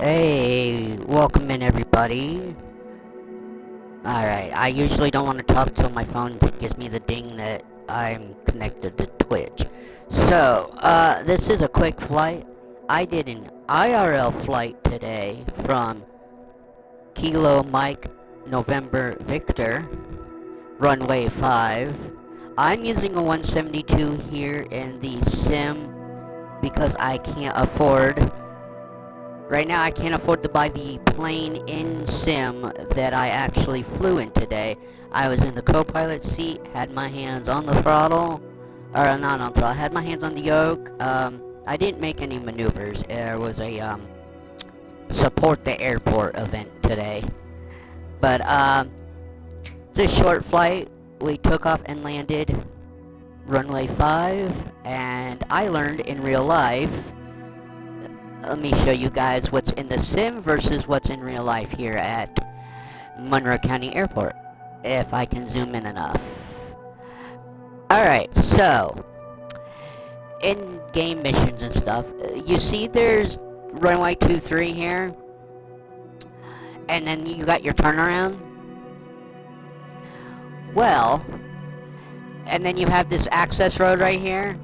Hey, welcome in everybody. Alright, I usually don't want to talk till my phone gives me the ding that I'm connected to Twitch. So, this is a quick flight. I did an IRL flight today from Kilo Mike November Victor, runway 5. I'm using a 172 here in the sim because I can't afford... Right now, I can't afford to buy the plane in sim that I actually flew in today. I was in the co-pilot seat, had my hands on the throttle, or not on throttle, had my hands on the yoke. I didn't make any maneuvers. There was a support the airport event today. But it's a short flight. We took off and landed runway 5, and I learned in real life. Let me show you guys what's in the sim versus what's in real life here at Monroe County Airport, if I can zoom in enough. Alright, so, in game missions and stuff, you see there's runway 23 here, and then you got your turnaround. Well, and then you have this access road right here.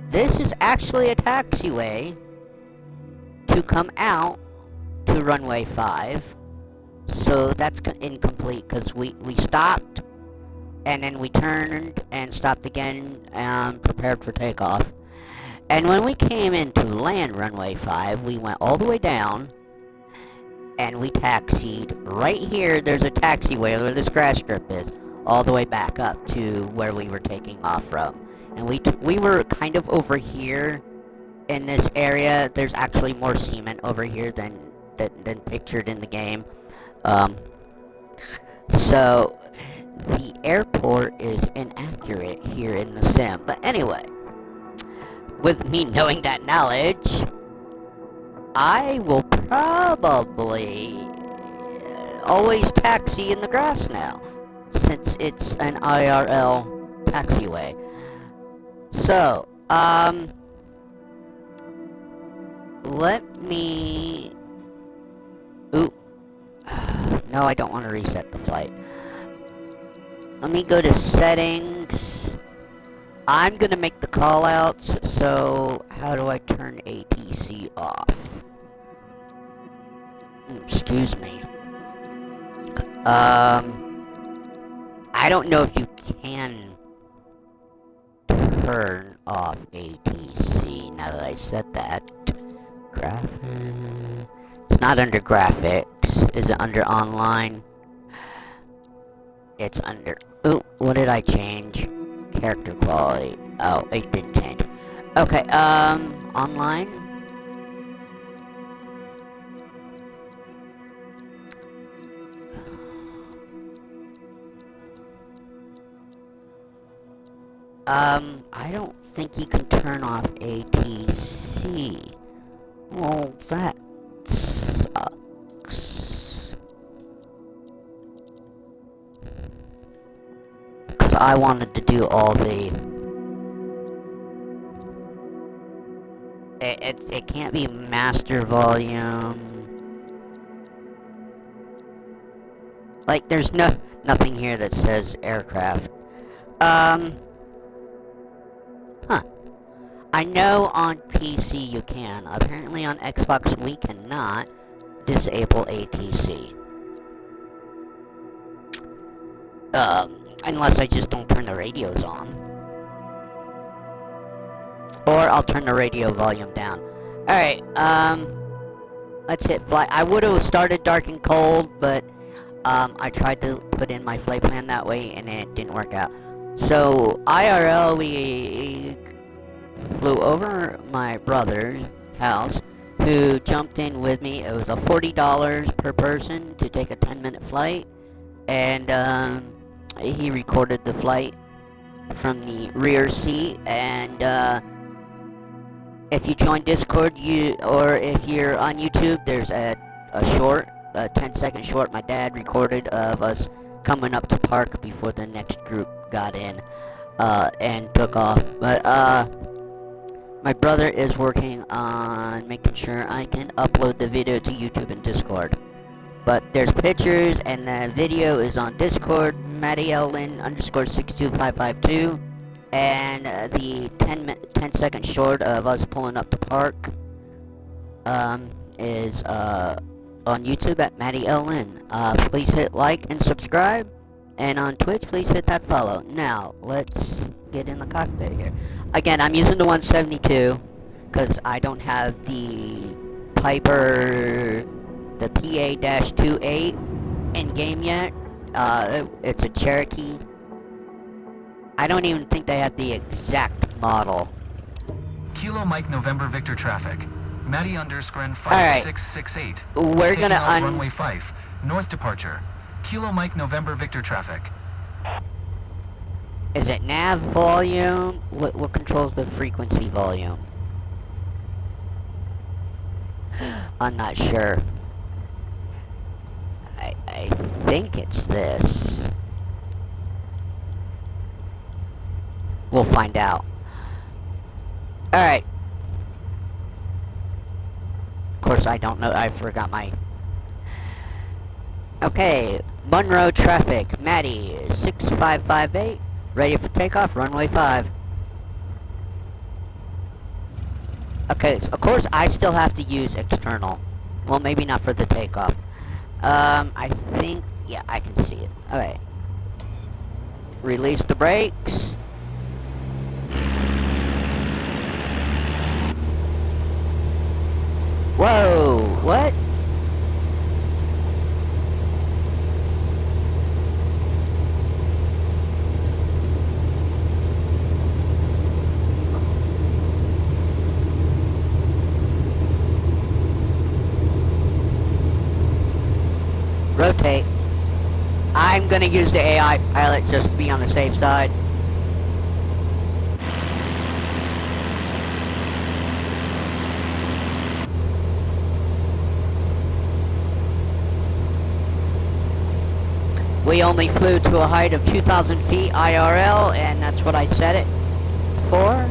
This is actually a taxiway to come out to runway 5, so that's incomplete because we stopped and then we turned and stopped again and prepared for takeoff. And when we came in to land runway 5, we went all the way down and we taxied. Right here there's a taxiway where this grass strip is, all the way back up to where we were taking off from. And we were kind of over here. In this area, there's actually more cement over here than pictured in the game. So the airport is inaccurate here in the sim. But anyway, with me knowing that knowledge, I will probably always taxi in the grass now, since it's an IRL taxiway. So, let me... Ooh. No, I don't want to reset the flight. Let me go to settings. I'm gonna make the callouts, so how do I turn ATC off? Excuse me. I don't know if you can turn off ATC now that I said that. It's not under graphics. Is it under online? It's under... Ooh, what did I change? Character quality. Oh, it did change. Okay, online? I don't think you can turn off ATC. Well, that sucks. Because I wanted to do all the... It can't be master volume. Like, there's nothing here that says aircraft. Huh. I know on PC you can. Apparently on Xbox we cannot disable ATC. Unless I just don't turn the radios on. Or I'll turn the radio volume down. Alright, let's hit flight. I would have started dark and cold, but I tried to put in my flight plan that way and it didn't work out. So, IRL, we flew over my brother's house, who jumped in with me. It was a $40 per person to take a 10-minute flight, and he recorded the flight from the rear seat. And if you join Discord, or if you're on YouTube, there's a short, a 10-second short my dad recorded of us coming up to park before the next group got in and took off. But My brother is working on making sure I can upload the video to YouTube and Discord. But there's pictures and the video is on Discord, MattyLN_62552. And the 10-second short of us pulling up the park is on YouTube at MattyLN. Please hit like and subscribe. And on Twitch, please hit that follow. Now, let's get in the cockpit here. Again, I'm using the 172 because I don't have the Piper, the PA-28 in game yet. It's a Cherokee. I don't even think they have the exact model. Kilo Mike November Victor traffic. Matty_5668. We're Taking gonna out runway 5, north departure. Kilo Mike November Victor traffic. Is it nav volume? What controls the frequency volume? I'm not sure. I think it's this. We'll find out. Alright. Of course I don't know, I forgot my... Okay, Monroe traffic, Matty, 6558, ready for takeoff, runway 5. Okay, so of course I still have to use external. Well, maybe not for the takeoff. I think, yeah, I can see it. Alright. Release the brakes. Whoa, what? Rotate. I'm gonna use the AI pilot just to be on the safe side. We only flew to a height of 2,000 feet IRL, and that's what I set it for.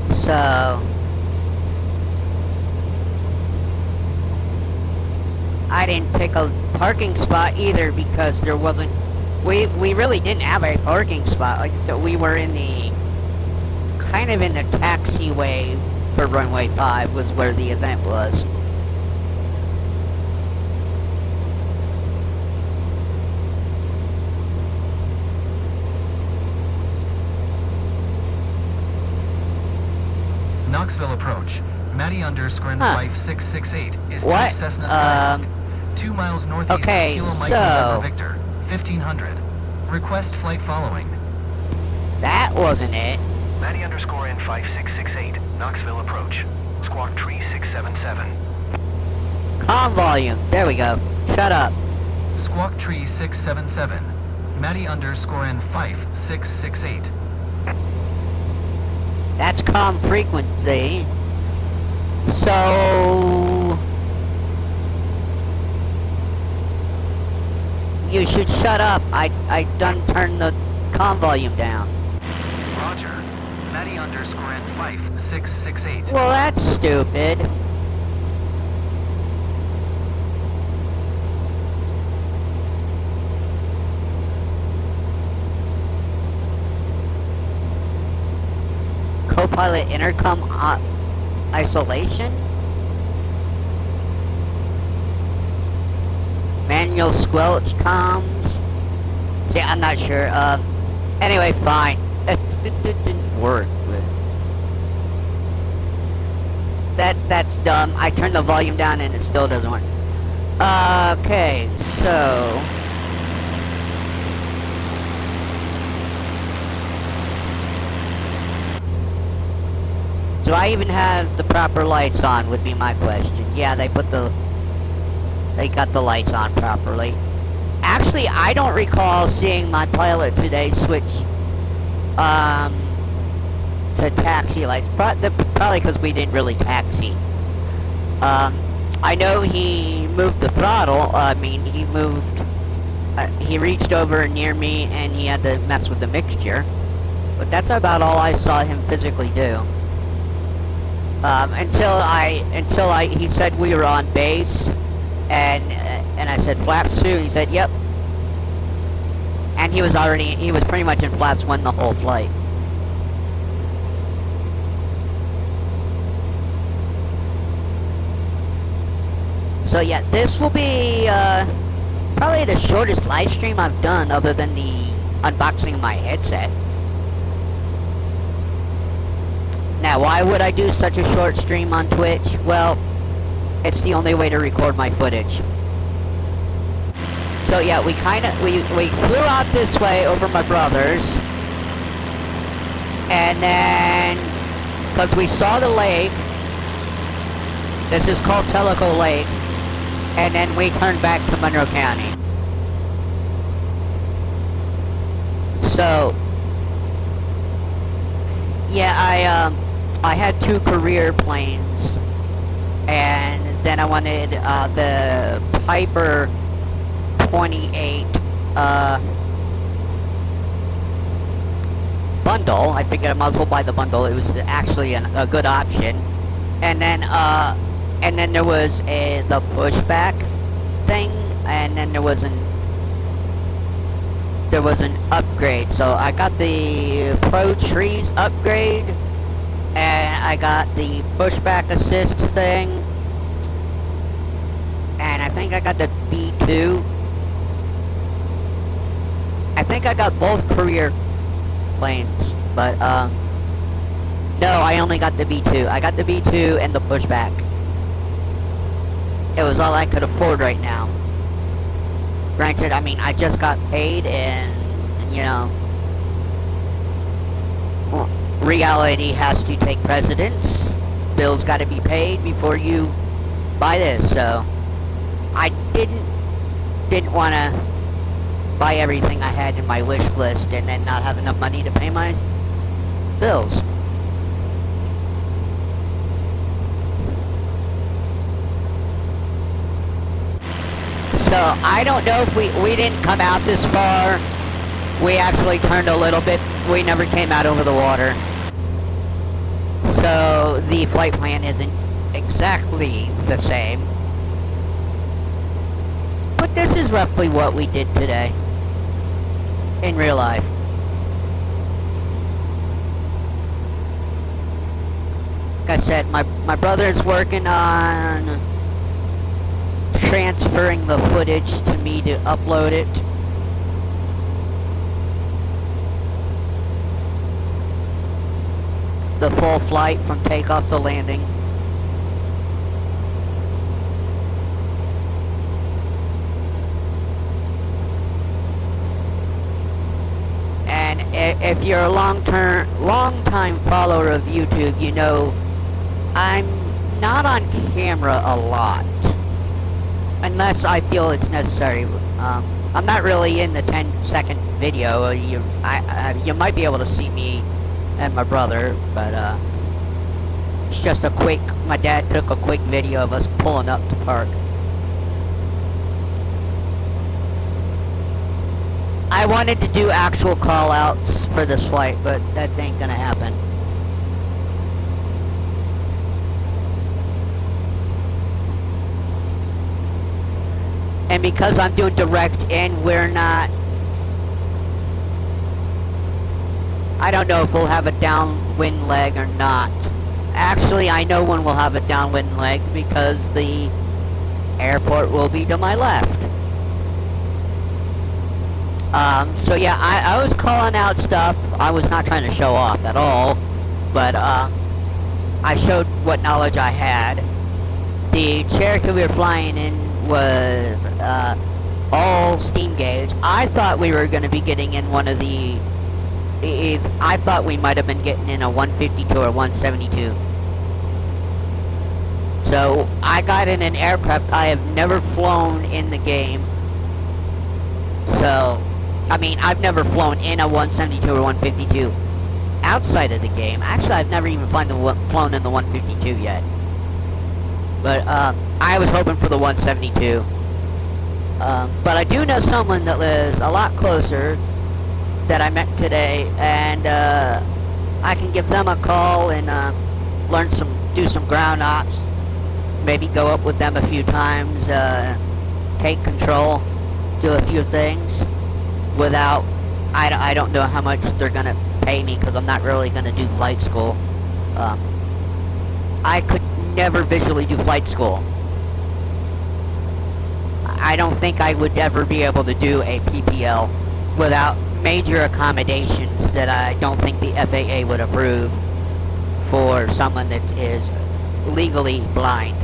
So, I didn't pick a parking spot either because there wasn't, we really didn't have a parking spot. Like I said, we were in the, kind of in the taxiway for runway 5 was where the event was. Knoxville approach. Matty_5668 is What? type Cessna Skyhawk. 2 miles northeast Okay, of Kilo Mike so... November Victor, 1500. Request flight following. That wasn't it. Matty_N5668, Knoxville approach. Squawk tree 677. Comm volume. There we go. Shut up. Squawk tree 677. Matty_N5668. That's comm frequency. So... You should shut up. I done turned the comm volume down. Roger. Matty_N5668. Well, that's stupid. Co-pilot intercom isolation? Manual squelch comms? See, I'm not sure. Anyway, fine. It didn't work. That's dumb. I turned the volume down and it still doesn't work. Okay, so... Do I even have the proper lights on would be my question. Yeah, they got the lights on properly. Actually, I don't recall seeing my pilot today switch to taxi lights. Probably because we didn't really taxi. I know he moved the throttle. I mean, he moved he reached over near me and he had to mess with the mixture. But that's about all I saw him physically do. He said we were on base, and I said flaps 2. He said yep, and he was pretty much in flaps 1 the whole flight. So yeah, this will be probably the shortest live stream I've done, other than the unboxing of my headset. Now, why would I do such a short stream on Twitch? Well, it's the only way to record my footage. So yeah, we flew out this way over my brother's, and then, because we saw the lake, this is called Tellico Lake, and then we turned back to Monroe County. So, yeah, I had 2 career planes, and then I wanted the Piper 28 bundle. I figured I might as well buy the bundle. It was actually a good option. And then there was the pushback thing, and then there was an upgrade. So I got the Pro Trees upgrade, and I got the pushback assist thing, and I think I got the B2. I think I got both career planes, but no, I only got the B2. I got the B2 and the pushback. It was all I could afford right now. Granted, I mean, I just got paid, and you know, reality has to take precedence. Bills got to be paid before you buy this. So I didn't want to buy everything I had in my wish list and then not have enough money to pay my bills. So I don't know if we didn't come out this far. We actually turned a little bit. We never came out over the water. So the flight plan isn't exactly the same. But this is roughly what we did today in real life. Like I said, my brother's working on transferring the footage to me to upload it. The full flight from takeoff to landing. And if you're a long-time follower of YouTube, you know I'm not on camera a lot, unless I feel it's necessary. I'm not really in the 10-second video. You might be able to see me and my brother, but it's just a quick. My dad took a quick video of us pulling up to park. I wanted to do actual call-outs for this flight, but that ain't gonna happen. And because I'm doing direct in, we're not... I don't know if we'll have a downwind leg or not. Actually, I know when we'll have a downwind leg because the airport will be to my left. So yeah, I was calling out stuff. I was not trying to show off at all, but I showed what knowledge I had. The Cherokee we were flying in was all steam gauge. I thought we were going to be getting in one of the... I thought we might have been getting in a 152 or 172. So I got in an aircraft I have never flown in the game. So, I mean, I've never flown in a 172 or 152 outside of the game. Actually, I've never even flown in the 152 yet. But I was hoping for the 172. But I do know someone that lives a lot closer that I met today, and I can give them a call and do some ground ops. Maybe go up with them a few times, take control, do a few things without. I don't know how much they're gonna pay me because I'm not really gonna do flight school. I could never visually do flight school. I don't think I would ever be able to do a PPL without major accommodations that I don't think the FAA would approve for someone that is legally blind.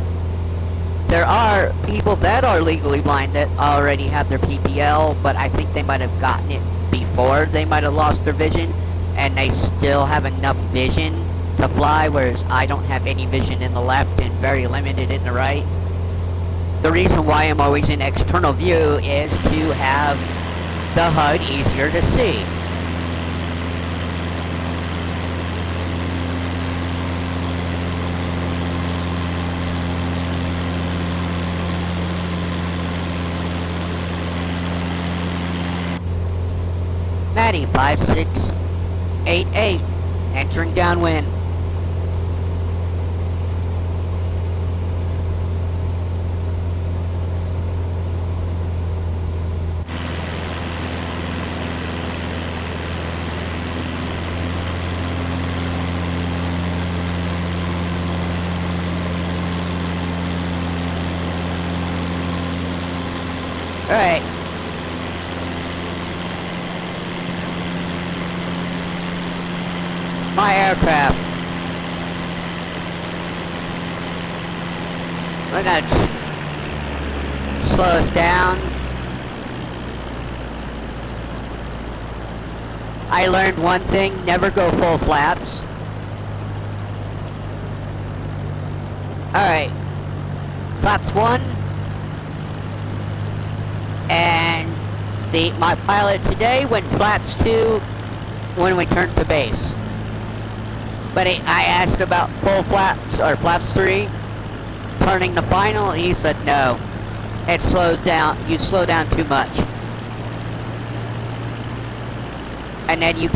There are people that are legally blind that already have their PPL, but I think they might have gotten it before they might have lost their vision, and they still have enough vision to fly, whereas I don't have any vision in the left and very limited in the right. The reason why I'm always in external view is to have the HUD easier to see. Maddie 5688, entering downwind. Alright. My aircraft. We're gonna slow us down. I learned one thing, never go full flaps. Alright. Flaps 1. And my pilot today went flaps 2 when we turned to base. But I asked about full flaps or flaps 3 turning the final, and he said no. It slows down. You slow down too much, and then you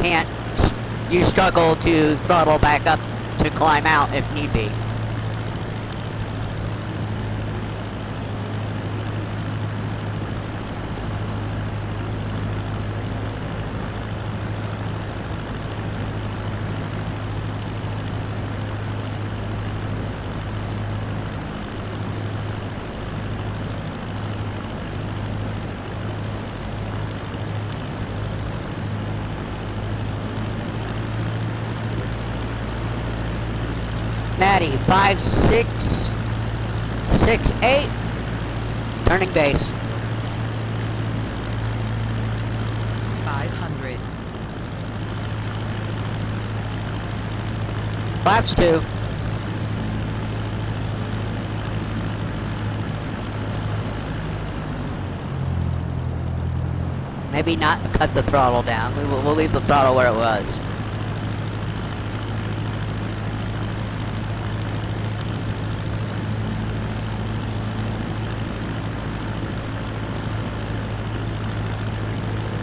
struggle to throttle back up to climb out if need be. Maddie 5668, turning base. 500. Flaps 2. Maybe not cut the throttle down. We'll leave the throttle where it was.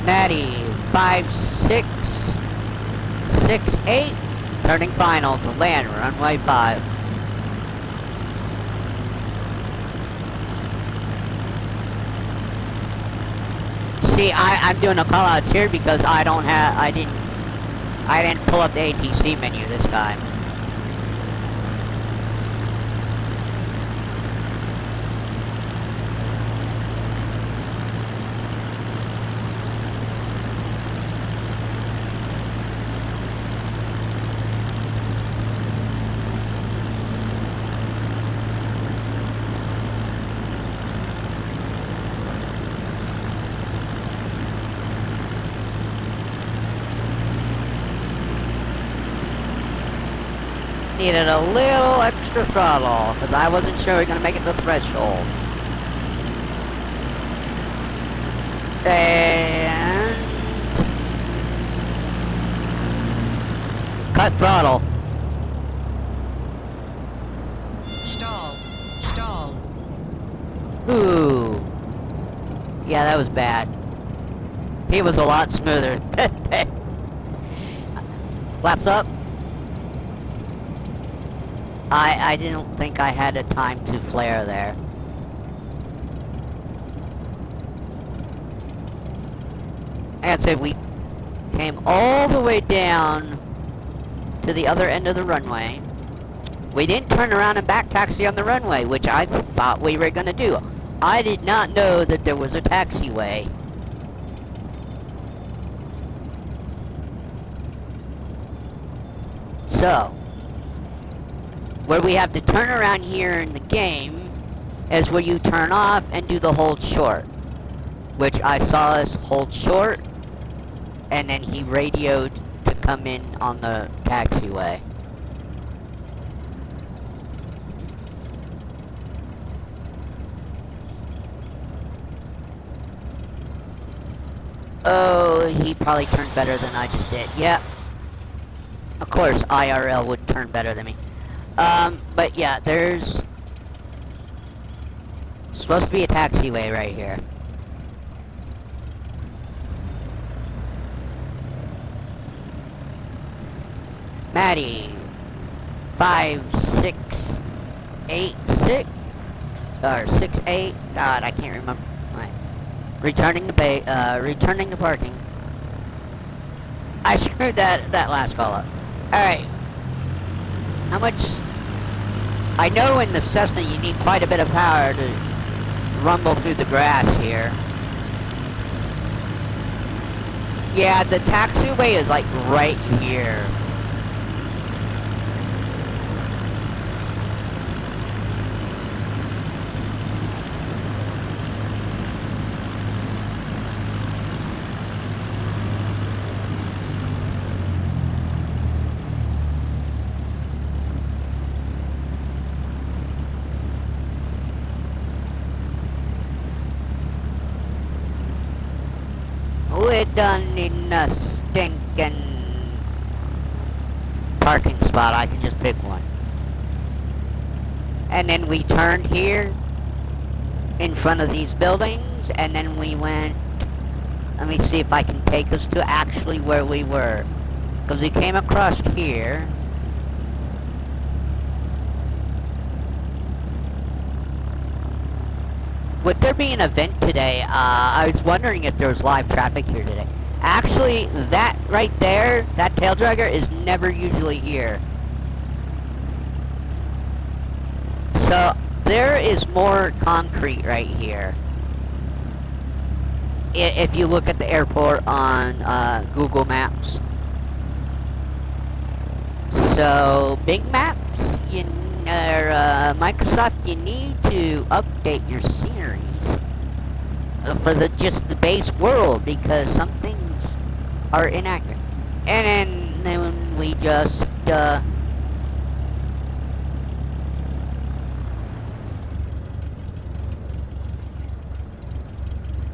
Maddie 5668, turning final to land runway 5. See, I'm doing the callouts here because I didn't pull up the ATC menu this time. Needed a little extra throttle because I wasn't sure we were going to make it to the threshold. And cut throttle. Stall. Stall. Ooh. Yeah, that was bad. He was a lot smoother. Flaps up. I didn't think I had a time to flare there. That's it, we came all the way down to the other end of the runway. We didn't turn around and back taxi on the runway, which I thought we were gonna do. I did not know that there was a taxiway. So, where we have to turn around here in the game is where you turn off and do the hold short, which I saw us hold short, and then he radioed to come in on the taxiway. Oh, he probably turned better than I just did. Yeah. Of course, IRL would turn better than me. But yeah, there's supposed to be a taxiway right here. Maddie, 5686 or 68. God, I can't remember. Right. Returning the parking. I screwed that last call up. All right. How much? I know in the Cessna you need quite a bit of power to rumble through the grass here. Yeah, the taxiway is like right here. We're done in a stinking parking spot. I can just pick one. And then we turned here in front of these buildings, and then we went. Let me see if I can take us to actually where we were. Because we came across here. Would there be an event today? I was wondering if there was live traffic here today. Actually, that right there, that tail dragger is never usually here. So, there is more concrete right here. If you look at the airport on Google Maps. So, Big Maps, Microsoft, you need to update your sceneries for just the base world, because some things are inaccurate. And then we just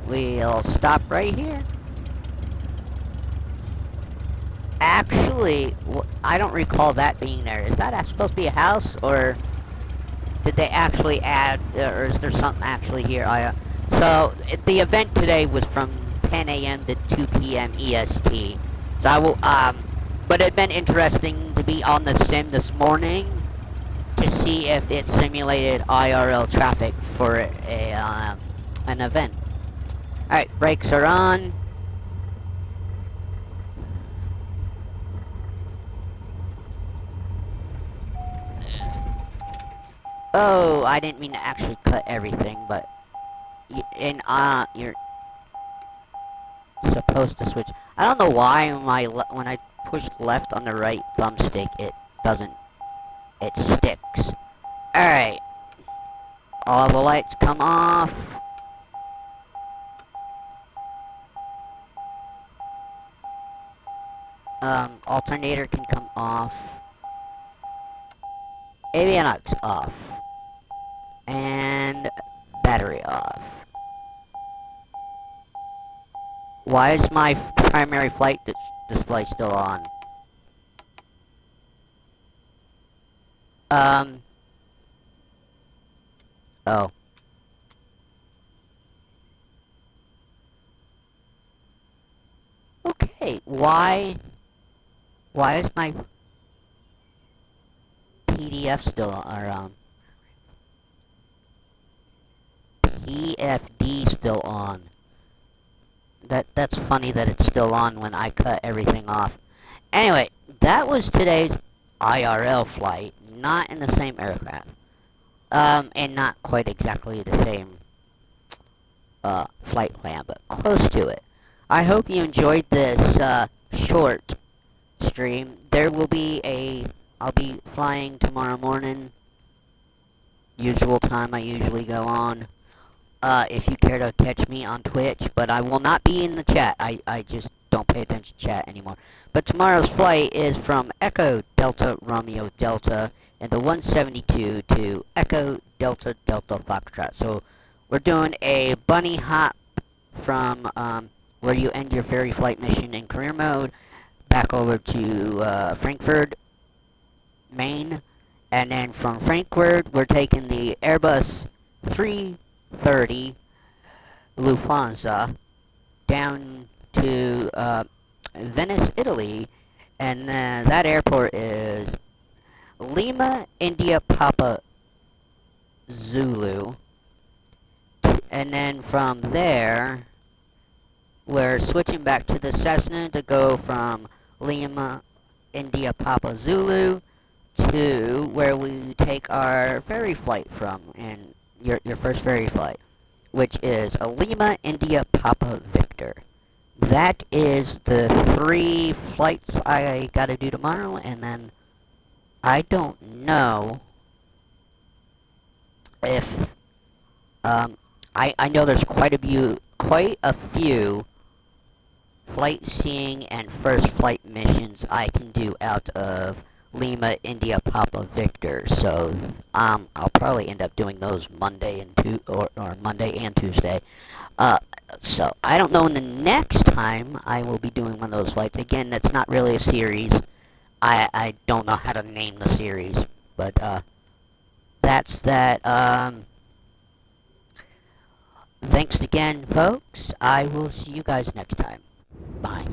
we'll stop right here. Actually, I don't recall that being there. Is that supposed to be a house, or did they actually add, or is there something actually here? So, the event today was from 10 a.m. to 2 p.m. EST. So I will, but it'd been interesting to be on the sim this morning to see if it simulated IRL traffic for an event. Alright, brakes are on. Oh, I didn't mean to actually cut everything, but you're supposed to switch. I don't know why when I push left on the right thumbstick, it sticks. Alright. All the lights come off. Alternator can come off. Avionics off. And battery off. Why is my primary flight display still on? Oh. Wait, why is my PDF still, or, PFD still on? That's funny that it's still on when I cut everything off. Anyway, that was today's IRL flight, not in the same aircraft. And not quite exactly the same, flight plan, but close to it. I hope you enjoyed this, short stream. I'll be flying tomorrow morning, usual time I usually go on. If you care to catch me on Twitch, but I will not be in the chat. I just don't pay attention to chat anymore. But tomorrow's flight is from Echo Delta Romeo Delta and the 172 to Echo Delta Delta Foxtrot. So we're doing a bunny hop from where you end your ferry flight mission in career mode back over to Frankfurt, Maine, and then from Frankfurt we're taking the Airbus 330 Lufthansa down to Venice, Italy, and that airport is Lima, India, Papa, Zulu, and then from there we're switching back to the Cessna to go from Lima, India, Papa, Zulu to where we take our ferry flight from, and your first ferry flight, which is a Lima, India, Papa, Victor. That is the 3 flights I gotta do tomorrow, and then I don't know if, I know there's quite a few flight seeing and first flight missions I can do out of Lima, India, Papa, Victor. So, I'll probably end up doing those Monday and Monday and Tuesday. So I don't know when the next time I will be doing one of those flights. Again, that's not really a series. I don't know how to name the series, but that's that. Thanks again, folks. I will see you guys next time. Bye.